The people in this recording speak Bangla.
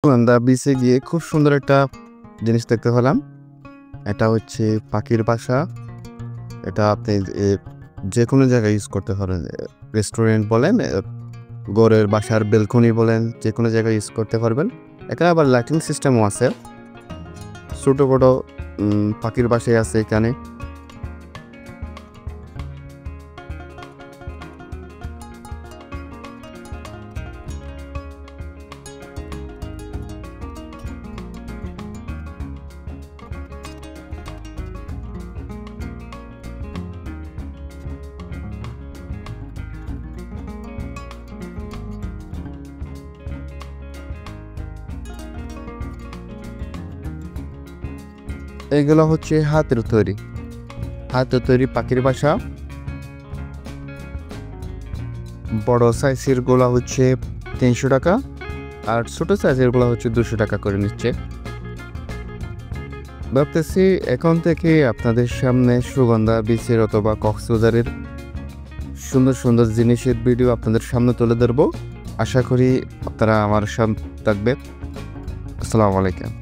সুগন্ধা বিচে গিয়ে খুব সুন্দর একটা জিনিস দেখতে পেলাম। এটা হচ্ছে পাখির বাসা। এটা আপনি যে কোনো জায়গায় ইউজ করতে পারেন। রেস্টুরেন্ট বলেন, ঘরের বাসার বেলকনি বলেন, যে কোনো জায়গায় ইউজ করতে পারবেন। এখানে আবার লাইটিং সিস্টেমও আছে। ছোটো বড়ো পাখির বাসায় আছে এখানে। এগুলো হচ্ছে হাতের তৈরি পাখির বাসা। বড় সাইজের গুলা হচ্ছে 300 টাকা, আর ছোট সাইজের গুলা হচ্ছে 200 টাকা করে নিচ্ছে। ভাবতেছি এখন থেকে আপনাদের সামনে সুগন্ধা বিচের অথবা কক্সবাজারের সুন্দর সুন্দর জিনিসের ভিডিও আপনাদের সামনে তুলে ধরবো। আশা করি আপনারা আমার সাথে থাকবেন। আসসালামু আলাইকুম।